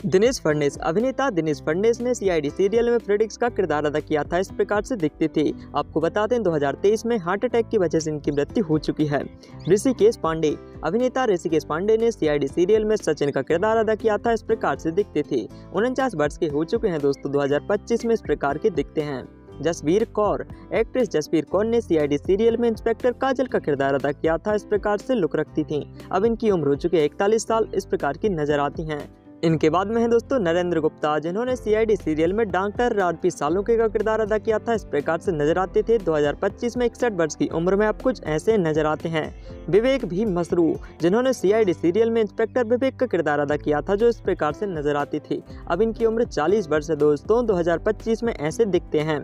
दिनेश फडणवीस। अभिनेता दिनेश फडणवीस ने CID serial में फ्रेडिक्स का किरदार अदा किया था। इस प्रकार से दिखते थे। आपको बता दें 2023 में हार्ट अटैक की वजह से इनकी मृत्यु हो चुकी है। ऋषिकेश पांडे। अभिनेता ऋषिकेश पांडे ने सीआईडी सीरियल में सचिन का किरदार अदा किया था। इस प्रकार से दिखते थे। 49 वर्ष के हो चुके हैं दोस्तों। 2025 में इस प्रकार के दिखते हैं। जसबीर कौर। एक्ट्रेस जसबीर कौर ने सीआईडी सीरियल में इंस्पेक्टर काजल का किरदार अदा किया था। इस प्रकार से लुक रखती थीं। अब इनकी उम्र हो चुकी है 41 साल। इस प्रकार की नजर आती हैं। इनके बाद में है दोस्तों नरेंद्र गुप्ता, जिन्होंने सीआईडी सीरियल में डॉक्टर आरपी सालुंके का किरदार अदा किया था। इस प्रकार से नजर आते थे। 2025 में 61 वर्ष की उम्र में अब कुछ ऐसे नजर आते हैं। विवेक भी मसरू, जिन्होंने सीआईडी सीरियल में इंस्पेक्टर विवेक का किरदार अदा किया था, जो इस प्रकार से नजर आती थी। अब इनकी उम्र 40 वर्ष है दोस्तों। 2025 में ऐसे दिखते हैं।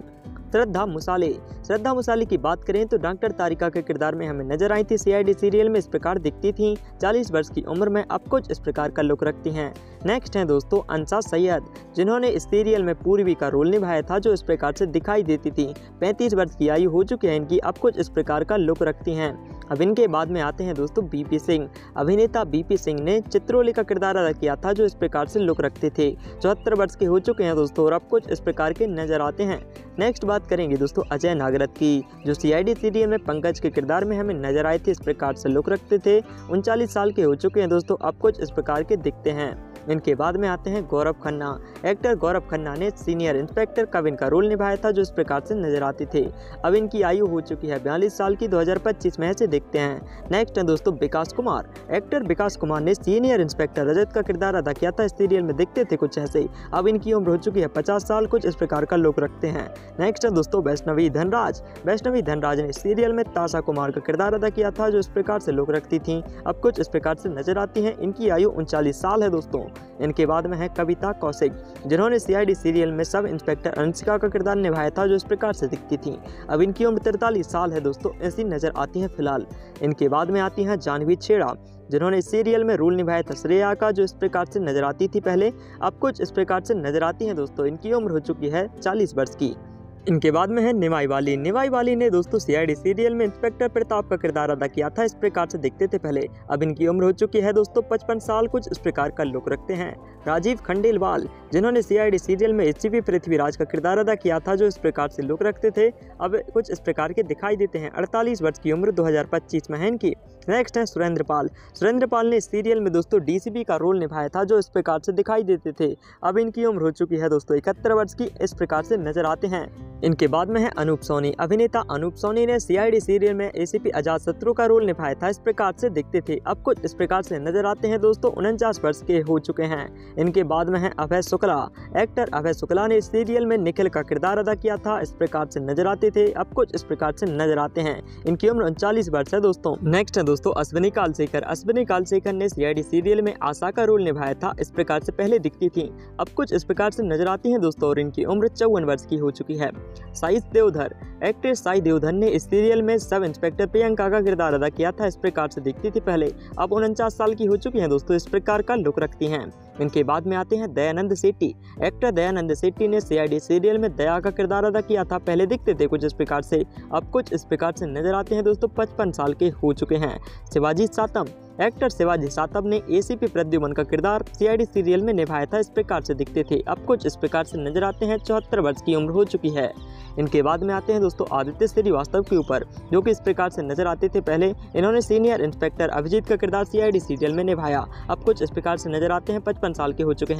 श्रद्धा मुसाले। श्रद्धा मुसाले की बात करें तो डॉक्टर तारिका के किरदार में हमें नजर आई थी। सीआईडी सीरियल में इस प्रकार दिखती थी। 40 वर्ष की उम्र में अब कुछ इस प्रकार का लुक रखती हैं। नेक्स्ट है दोस्तों अंसा सैयद, जिन्होंने इस सीरियल में पूर्वी का रोल निभाया था, जो इस प्रकार से दिखाई देती थी। 35 वर्ष की आयु हो चुकी है इनकी। अब कुछ इस प्रकार का लुक रखती हैं। अब इनके बाद में आते हैं दोस्तों बीपी सिंह। अभिनेता बीपी सिंह ने चित्रोली का किरदार अदा किया था, जो इस प्रकार से लुक रखते थे। 74 वर्ष के हो चुके हैं दोस्तों और अब कुछ इस प्रकार के नजर आते हैं। नेक्स्ट बात करेंगे दोस्तों अजय नागरथ की, जो सीआईडी सीरियल में पंकज के किरदार में हमें नजर आए थे। इस प्रकार से लुक रखते थे। 39 साल के हो चुके हैं दोस्तों। अब कुछ इस प्रकार के दिखते हैं। इनके बाद में आते हैं गौरव खन्ना। एक्टर गौरव खन्ना ने सीनियर इंस्पेक्टर कविन का रोल निभाया था, जो इस प्रकार से नजर आते थे। अब इनकी आयु हो चुकी है 42 साल की। 2025 में ऐसे दिखते हैं। नेक्स्ट है दोस्तों विकास कुमार। एक्टर विकास कुमार ने सीनियर इंस्पेक्टर रजत का किरदार अदा किया था। इस सीरियल में दिखते थे कुछ ऐसे। अब इनकी उम्र हो चुकी है 50 साल। कुछ इस प्रकार का लुक रखते हैं। नेक्स्ट है दोस्तों वैष्णवी धनराज। वैष्णवी धनराज ने सीरियल में ताशा कुमार का किरदार अदा किया था, जो इस प्रकार से लुक रखती थी। अब कुछ इस प्रकार से नजर आती हैं। इनकी आयु 39 साल है दोस्तों। इनके बाद में है कविता कौशिक, जिन्होंने सीआईडी सीरियल में सब इंस्पेक्टर अंशिका का किरदार निभाया था, जो इस प्रकार से दिखती थी। अब इनकी उम्र 43 साल है दोस्तों। ऐसी नजर आती हैं फिलहाल। इनके बाद में आती हैं जानवी छेड़ा, जिन्होंने सीरियल में रोल निभाया था श्रेया का, जो इस प्रकार से नजर आती थी पहले। अब कुछ इस प्रकार से नजर आती हैं दोस्तों। इनकी उम्र हो चुकी है 40 वर्ष की। इनके बाद में है निवाई वाली। निवाई वाली ने दोस्तों सीआईडी सीरियल में इंस्पेक्टर प्रताप का किरदार अदा किया था। इस प्रकार से दिखते थे पहले। अब इनकी उम्र हो चुकी है दोस्तों 55 साल। कुछ इस प्रकार का लुक रखते हैं। राजीव खंडेलवाल, जिन्होंने सीआईडी सीरियल में एसीपी पृथ्वीराज का किरदार अदा किया था, जो इस प्रकार से लुक रखते थे। अब कुछ इस प्रकार के दिखाई देते हैं। 48 वर्ष की उम्र 2025 में है इनकी। नेक्स्ट है सुरेंद्र पाल। सुरेंद्र पाल ने सीरियल में दोस्तों डीसीपी का रोल निभाया था, जो इस प्रकार से दिखाई देते थे। अब इनकी उम्र हो चुकी है दोस्तों 71 वर्ष की। इस प्रकार से नजर आते हैं। इनके बाद में है अनूप सोनी। अभिनेता अनूप सोनी ने सीआईडी सीरियल में एसीपी अजातशत्रु का रोल निभाया था। इस प्रकार से दिखते थे। अब कुछ इस प्रकार से नजर आते हैं दोस्तों। 49 वर्ष के हो चुके हैं। इनके बाद में है अभय शुक्ला। एक्टर अभय शुक्ला ने सीरियल में निखिल का किरदार अदा किया था। इस प्रकार से नजर आते थे। अब कुछ इस प्रकार से नजर आते हैं। इनकी उम्र 39 वर्ष है दोस्तों। नेक्स्ट है दोस्तों अश्विनी कालसेकर। अश्विनी कालसेकर ने सीआईडी सीरियल में आशा का रोल निभाया था। इस प्रकार से पहले दिखती थी। अब कुछ इस प्रकार से नजर आती हैं दोस्तों और इनकी उम्र 54 वर्ष की हो चुकी है। साई देवधर। एक्ट्रेस साई देवधर ने इस सीरियल में सब इंस्पेक्टर प्रियंका का किरदार अदा किया था। इस प्रकार से दिखती थी पहले। अब 49 साल की हो चुकी हैं दोस्तों। इस प्रकार का लुक रखती हैं। इनके बाद में आते हैं दयानंद सेठी। एक्टर दयानंद सेठी ने सीआईडी सीरियल में दया का किरदार अदा किया था। पहले दिखते थे कुछ इस प्रकार से। अब कुछ इस प्रकार से नजर आते हैं दोस्तों। 55 साल के हो चुके हैं। शिवाजी सातम। एक्टर शिवाजी सातम ने एसीपी प्रद्युमन का किरदार सीआईडी सीरियल में निभाया था। इस प्रकार से दिखते थे। अब कुछ इस प्रकार से नजर आते हैं। 74 वर्ष की उम्र हो चुकी है। इनके बाद में आते हैं दोस्तों आदित्य श्रीवास्तव के ऊपर, जो कि इस प्रकार से नजर आते थे पहले। इन्होंने सीनियर इंस्पेक्टर अभिजीत का किरदार सीआईडी सीरियल में निभाया। अब कुछ इस प्रकार से नजर आते हैं। 55 साल के हो चुके हैं।